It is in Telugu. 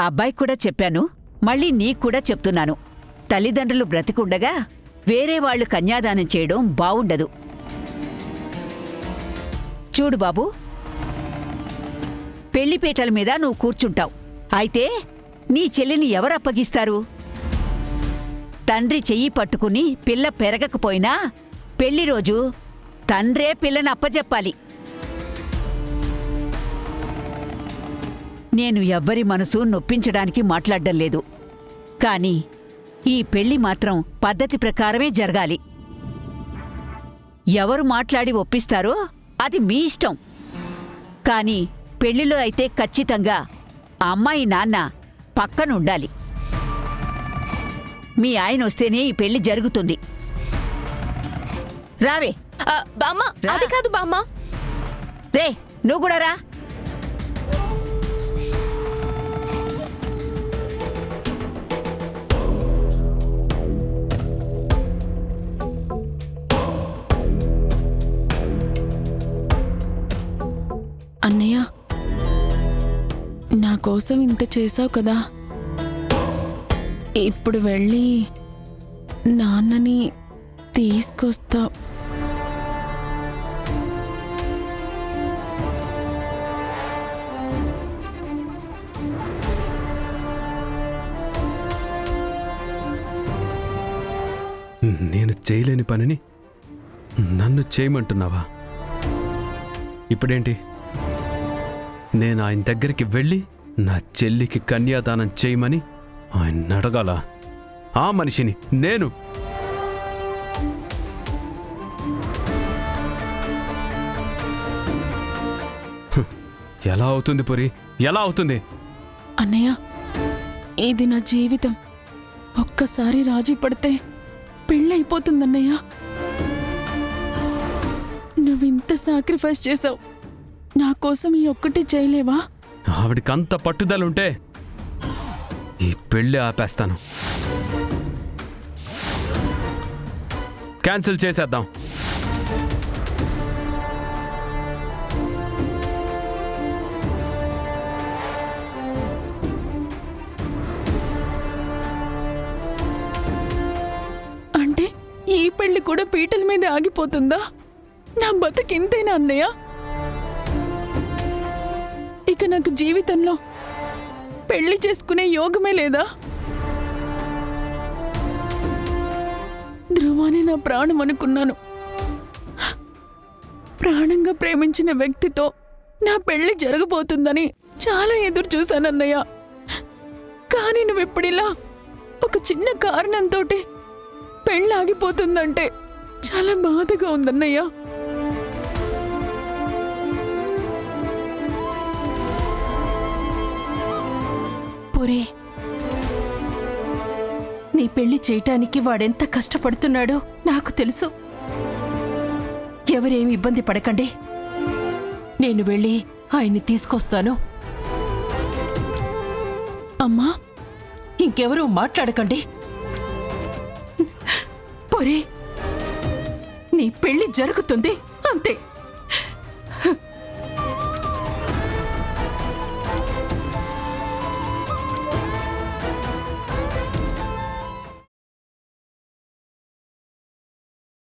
అబ్బాయికి కూడా చెప్పాను, మళ్ళీ నీకు కూడా చెప్తున్నాను. తల్లిదండ్రులు బ్రతికుండగా వేరే వాళ్లు కన్యాదానం చేయడం బావుండదు. చూడు బాబూ, పెళ్లిపీటల మీద నువ్వు కూర్చుంటావు. అయితే నీ చెల్లిని ఎవరప్పగిస్తారు? తండ్రి చెయ్యి పట్టుకుని పిల్ల పెరగకపోయినా పెళ్లిరోజు తండ్రే పిల్లని అప్పజెప్పాలి. నేను ఎవ్వరి మనసు నొప్పించడానికి మాట్లాడ్డం లేదు. కాని ఈ పెళ్లి మాత్రం పద్ధతి ప్రకారమే జరగాలి. ఎవరు మాట్లాడి ఒప్పిస్తారో అది మీ ఇష్టం. కాని పెళ్లిలో అయితే ఖచ్చితంగా అమ్మాయి నాన్న పక్కనుండాలి. మీ ఆయన వస్తేనే ఈ పెళ్లి జరుగుతుంది. రావే. బామ్మ, అది కాదు బామ్మ. రే, నువ్వు కూడా రా. అన్నయ్య, నా కోసం ఇంత చేసావు కదా, ఇప్పుడు వెళ్ళి నాన్నని తీసుకొస్తా. నేను చేయలేని పనిని నన్ను చేయమంటున్నావా? ఇప్పుడేంటి? నేను ఆయన దగ్గరికి వెళ్ళి నా చెల్లికి కన్యాదానం చేయమని ఆయన అడగాల? ఆ మనిషిని నేను? ఎలా అవుతుంది పురి? ఎలా అవుతుంది? అన్నయ్య, ఇది నా జీవితం. ఒక్కసారి రాజీ పడితే పెళ్ళైపోతుందన్నయ్య. నువ్వింత సాక్రిఫైస్ చేసావు, నా కోసం ఈ ఒక్కటి చేయలేవా? ఆవిడికంత పట్టుదలుంటే ఈ పెళ్ళి ఆపేస్తాను. క్యాన్సిల్ చేసేద్దాం. అంటే ఈ పెళ్లి కూడా పీటల మీద ఆగిపోతుందా? నా బతుకింతేనా అన్నయ్య? ఇక నాకు జీవితంలో పెళ్లి చేసుకునే యోగమే లేదా? ధ్రువాని నా ప్రాణం అనుకున్నాను. ప్రాణంగా ప్రేమించిన వ్యక్తితో నా పెళ్లి జరగబోతుందని చాలా ఎదురు చూశానన్నయ్య. కానీ నువ్వెప్పుడిలా ఒక చిన్న కారణంతో పెళ్ళి ఆగిపోతుందంటే చాలా బాధగా ఉందన్నయ్య. పురి, నీ పెళ్లి చేయటానికి వాడెంత కష్టపడుతున్నాడో నాకు తెలుసు. ఎవరేమి ఇబ్బంది పడకండి, నేను వెళ్ళి ఆయన్ని తీసుకొస్తాను. అమ్మా, ఇంకెవరూ మాట్లాడకండి. పురి, నీ పెళ్లి జరుగుతుంది అంతే.